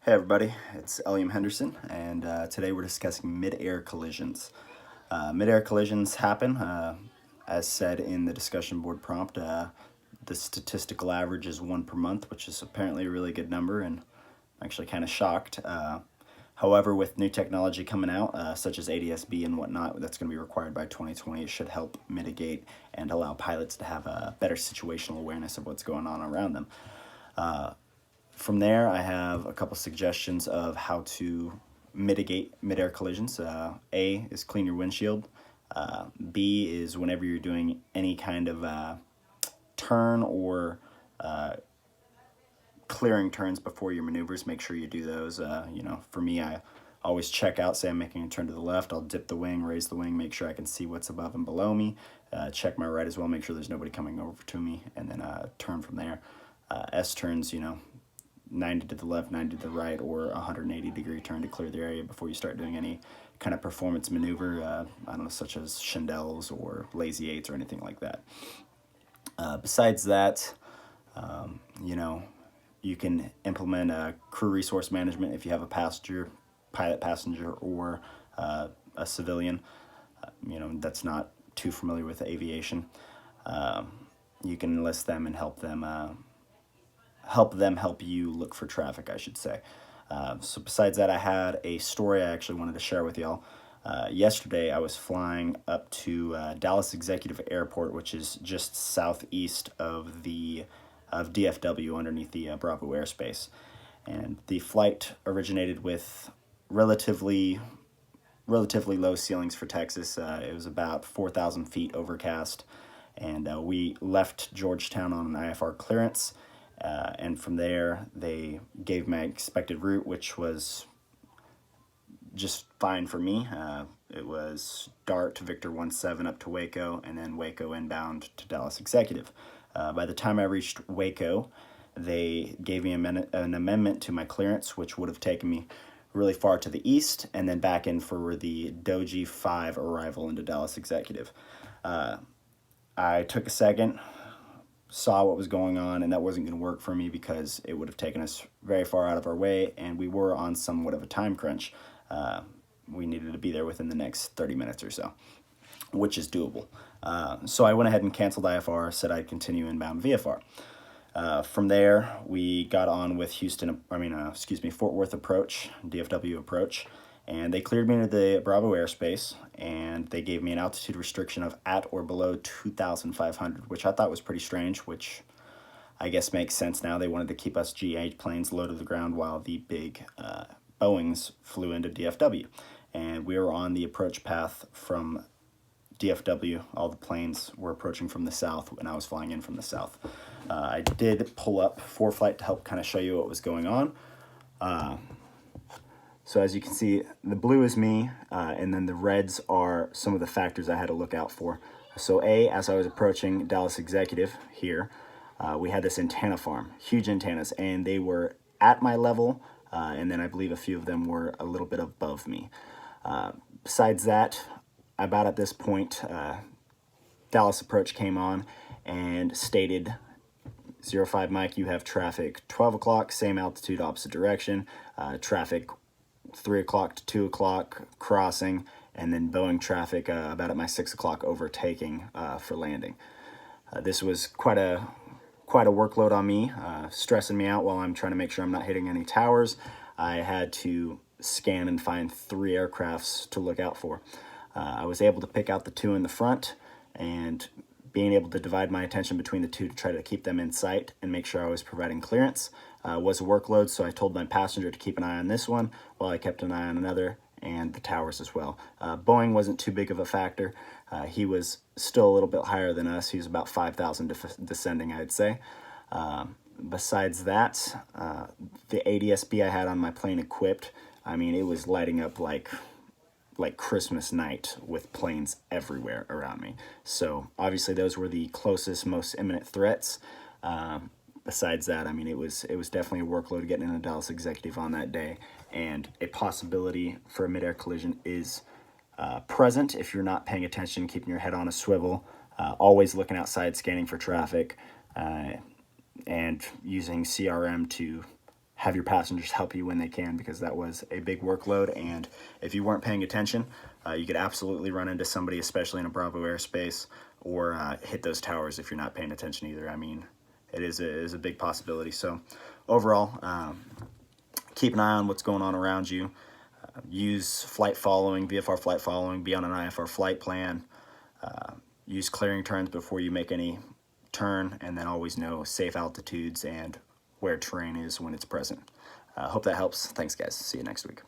Hey everybody, it's Eliam Henderson, and today we're discussing mid-air collisions. Mid-air collisions happen, as said in the discussion board prompt. The statistical average is 1 per month, which is apparently a really good number, and I'm actually kind of shocked. However, with new technology coming out, such as ADS-B and whatnot, that's going to be required by 2020, it should help mitigate and allow pilots to have a better situational awareness of what's going on around them. From there, I have a couple suggestions of how to mitigate mid-air collisions. A is clean your windshield. B is whenever you're doing any kind of turn or clearing turns before your maneuvers, make sure you do those. For me, I always check out, say I'm making a turn to the left, I'll dip the wing, raise the wing, make sure I can see what's above and below me. Check my right as well, make sure there's nobody coming over to me, and then turn from there. S turns, 90 to the left, 90 to the right, or 180-degree turn to clear the area before you start doing any kind of performance maneuver, I don't know, such as chandelles or lazy eights or anything like that. Besides that, you can implement a crew resource management if you have a pilot passenger, or a civilian, that's not too familiar with aviation. You can enlist them and help them help you look for traffic, I should say. So besides that, I had a story I actually wanted to share with y'all. Yesterday, I was flying up to Dallas Executive Airport, which is just southeast of DFW, underneath the Bravo airspace. And the flight originated with relatively low ceilings for Texas. It was about 4,000 feet overcast, and we left Georgetown on an IFR clearance. And from there, they gave my expected route, which was just fine for me. It was DART to Victor 17 up to Waco, and then Waco inbound to Dallas Executive. By the time I reached Waco, they gave me an amendment to my clearance, which would have taken me really far to the east, and then back in for the Doji 5 arrival into Dallas Executive. I took a second, saw what was going on, and that wasn't going to work for me because it would have taken us very far out of our way, and we were on somewhat of a time crunch. We needed to be there within the next 30 minutes or so, which is doable. So I went ahead and canceled IFR, said I'd continue inbound VFR. From there, we got on with Fort Worth approach, DFW approach, and they cleared me into the Bravo airspace, and they gave me an altitude restriction of at or below 2,500, which I thought was pretty strange, which I guess makes sense now. They wanted to keep us G8 planes low to the ground while the big Boeings flew into DFW. And we were on the approach path from DFW. All the planes were approaching from the south, and I was flying in from the south. I did pull up ForeFlight to help kind of show you what was going on. So as you can see, the blue is me, and then the reds are some of the factors I had to look out for. So as I was approaching Dallas Executive here, we had this antenna farm, huge antennas, and they were at my level, and then I believe a few of them were a little bit above me. Besides that, about at this point, Dallas approach came on and stated, 05 Mike, you have traffic 12 o'clock, same altitude, opposite direction, traffic 3 o'clock to 2 o'clock crossing, and then Boeing traffic about at my 6 o'clock overtaking for landing. This was quite a workload on me, stressing me out while I'm trying to make sure I'm not hitting any towers. I had to scan and find 3 aircrafts to look out for. I was able to pick out the 2 in the front, and being able to divide my attention between the 2 to try to keep them in sight and make sure I was providing clearance was a workload, so I told my passenger to keep an eye on this one while I kept an eye on another, and the towers as well. Boeing wasn't too big of a factor. He was still a little bit higher than us. He was about 5,000 descending, I'd say. Besides that, the ADS-B I had on my plane equipped, it was lighting up like Christmas night with planes everywhere around me. So obviously those were the closest, most imminent threats. Besides that, it was definitely a workload getting into Dallas Executive on that day, and a possibility for a mid-air collision is present if you're not paying attention, keeping your head on a swivel, always looking outside, scanning for traffic, and using CRM to have your passengers help you when they can, because that was a big workload. And if you weren't paying attention, you could absolutely run into somebody, especially in a Bravo airspace, or hit those towers if you're not paying attention either. I mean, it is a big possibility. So overall, keep an eye on what's going on around you. Use flight following, VFR flight following, be on an IFR flight plan. Use clearing turns before you make any turn, and then always know safe altitudes and where terrain is when it's present. Hope that helps. Thanks, guys. See you next week.